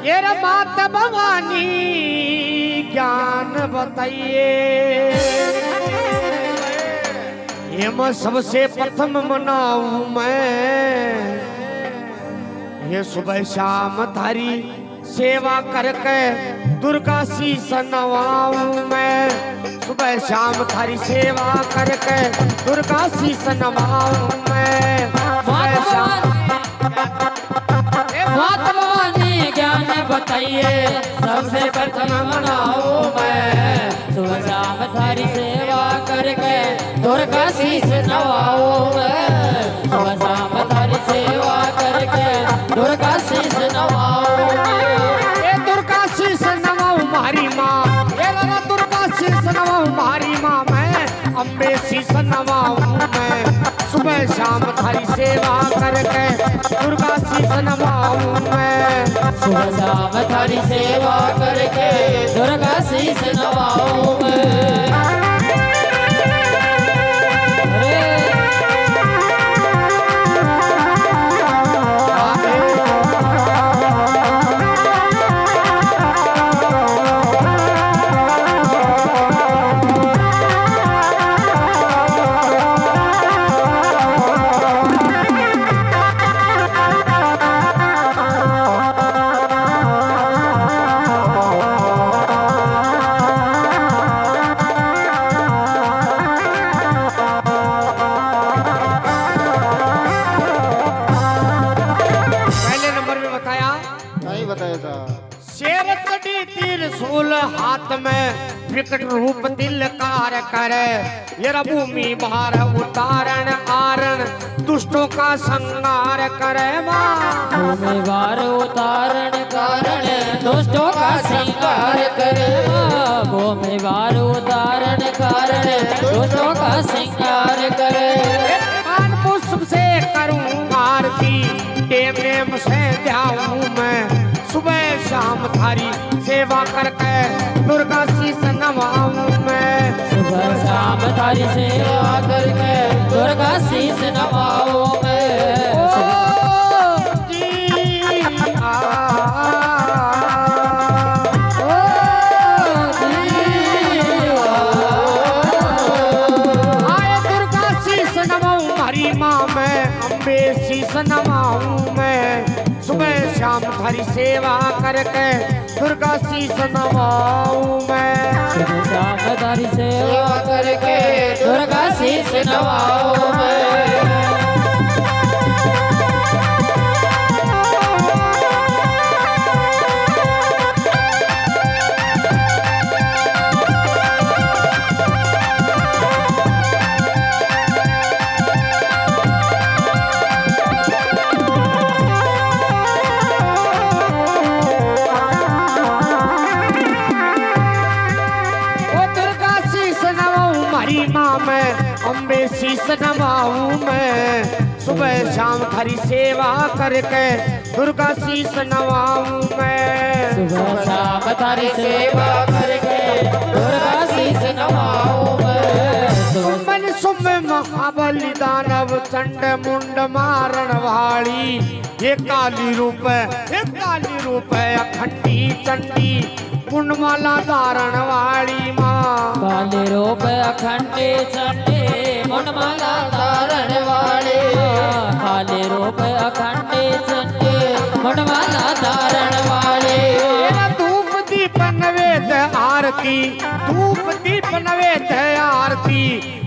ये रे मात भवानी ज्ञान बताइए, ये मैं सबसे प्रथम मनाऊं मैं, ये सुबह शाम थारी सेवा करके दुर्गा शीश नवाऊं मैं, सुबह शाम थारी सेवा करके दुर्गा शीश नवाऊं मैं। सुबह शाम मात भवानी ज्ञान बताइए, सबसे प्रथम मनाऊं मैं, सुबह शाम थारी सेवा करके दुर्गा शीश नवाऊं मैं, सुबह शाम थारी सेवा करके दुर्गा शीश नवाऊं मैं। ये दुर्गा शीश नवाऊं मारी माँ, ये लाला दुर्गा शीश नवाऊं मारी माँ, मैं अम्बे शीश नवाऊं मैं, सुबह शाम थारी सेवा करके दुर्गा शीश नवाऊं मैं, सुबह शाम थारी सेवा करके दुर्गा शीश नवाऊं मैं। शेर कड़ी त्रिशूल हाथ में विकट रूप दिलकार करे, ये भूमि बाहर उतारण आरण दुष्टों का संहार करे माँ, भूमि बाहर उतारण कारण दुष्टों का संहार करे, भूमि बाहर उतारण कारण दुष्टों का संहार करे। कान पुष्प से करूं आरती, टेम नेम से ध्याऊं मैं, सुबह शाम थारी सेवा करके दुर्गा शीश नवाऊं मैं, सुबह शाम थारी सेवा करके दुर्गा शीश नवाऊं मैं। ओ जी आए दुर्गा शीश नवाऊं हरी माँ, मैं अम्बे शीश नवाऊं मैं, सुबह शाम थारी सेवा करके दुर्गा शीश नवाऊं मैं, सुबह शाम थारी सेवा करके दुर्गा शीश नवाऊं मैं। अम्बे शीश नवाऊं मैं, सुबह शाम थारी सेवा करके दुर्गा शीश नवाऊं मैं, सुबह शाम थारी सेवा करके दुर्गा शीश नवाऊं मैं। सुमन सुबह महाबली दानव चंड मुंड मारण वाली, ये काली रूप है अखंडी चंडी मुंडमाला धारण वाली माँ, काली रूप अखंडी चंडी मुंडमाला धारण वाली, काली रूप अखंडी चंडी मुंडमाला धारण वाली। धूप दीप नवेद्य आरती, धूप दीप नवेद्य आरती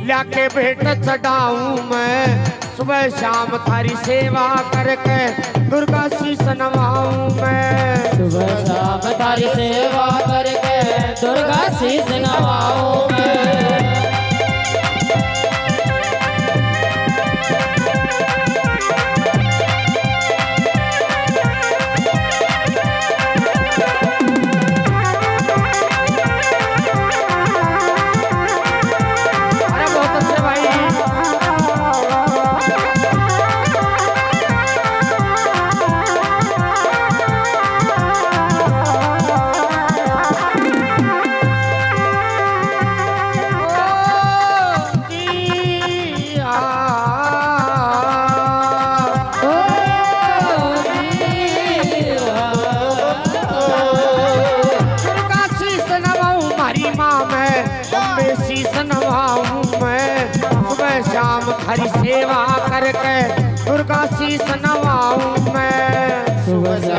लाके भेंट चढ़ाऊं मैं, सुबह शाम थारी सेवा करके दुर्गा शीश नवाऊं मैं, सुबह शाम थारी सेवा करके दुर्गा शीश नवाऊं मैं।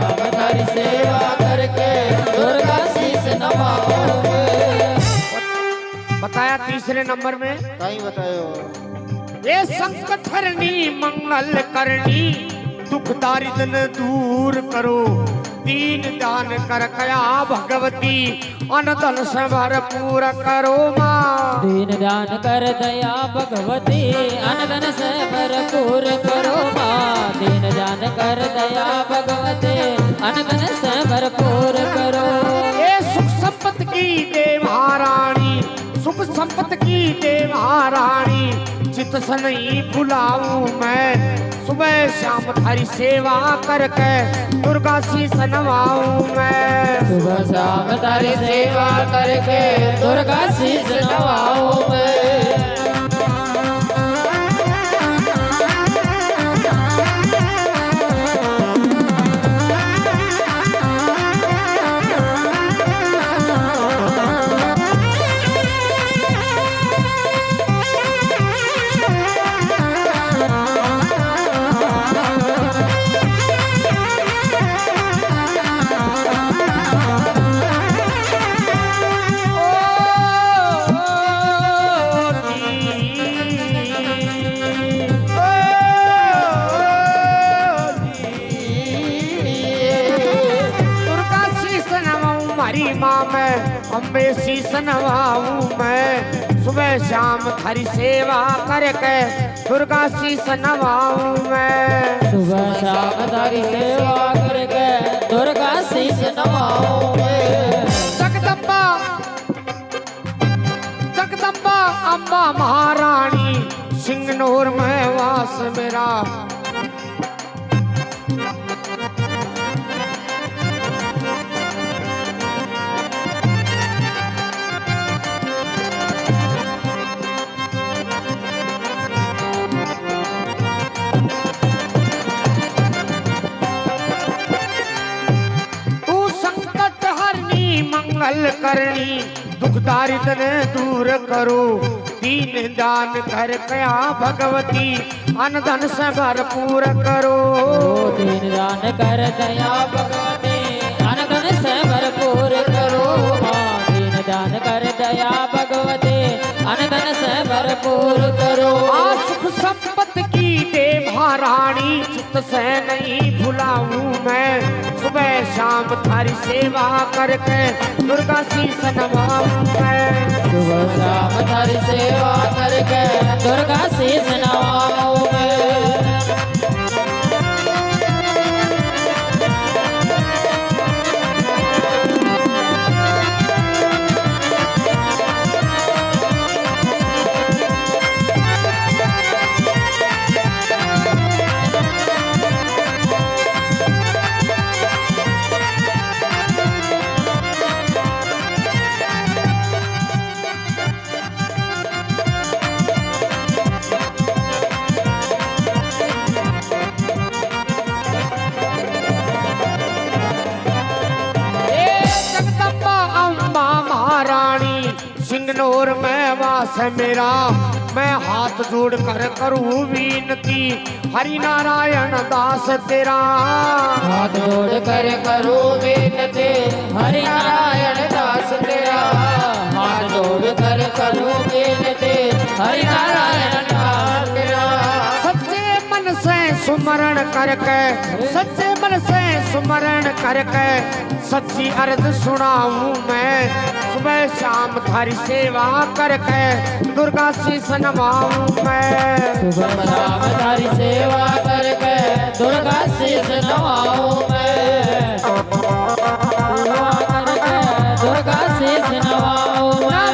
शाम थारी सेवा करके दुर्गा शीस नवाऊं मैं। बताया तीसरे नंबर में कहीं बतायो ये संकट हरनी मंगल करनी दुख दारिद्र दूर करो दीन दान कर कया भगवती अनदन से भरपूर करो माँ। दीन दान कर दया भगवती अनदन से भरपूर करो माँ। दीन दान कर दया भगवती अनदन से भरपूर करो। ये सुख संपत्ति की दे महारानी सुख संपत्ति की दे महारानी चित से नहीं भुलाऊं मैं। सुबह शाम थारी सेवा करके दुर्गा शीस नवाऊं मैं। सुबह शाम तारी सेवा करके दुर्गा शीस नवाऊं मैं। अम्बे शीस नवाऊं मैं। सुबह शाम थारी सेवा करके दुर्गा शीस नवाऊं मैं। सुबह शाम थारी सेवा करके दुर्गा शीस नवाऊं मैं। जगदम्बा जगदम्बा अम्बा महारानी सिंगनौर में वास मेरा। मंगल करनी दुख दारिद्र दूर करो दीन दान कर कया भगवती अनधन से भरपूर करो। दीन दान कर दया भगवती अनधन से भरपूर करो। दीन दान कर दया भगवती अनधन से भरपूर करो। सुख संपत्ति की दे महारानी चित से नहीं भुलाऊं मैं। सुबह शाम थारी सेवा करके दुर्गा शीस नवाऊं मैं। सुबह शाम थारी सेवा करके दुर्गा शीस नवाऊं मैं। सिंगनौर में वास मेरा। मैं हाथ जोड़ कर करूँ विनती हरि नारायण दास तेरा। हाथ जोड़ कर करूँ विनती हरि नारायण दास तेरा। हाथ जोड़ कर करूँ विनती हरि नारायण दास तेरा। सच्चे मन से सुमरण करके सच्चे मन से सुमरण करके सच्ची अर्ज सुनाऊं मैं। सुबह शाम थारी सेवा करके दुर्गा शीस नवाऊं मैं। सुबह शाम थारी सेवा करके दुर्गा शीस नवाऊं मैं। सेवा करके दुर्गा शीस नवाऊं मैं।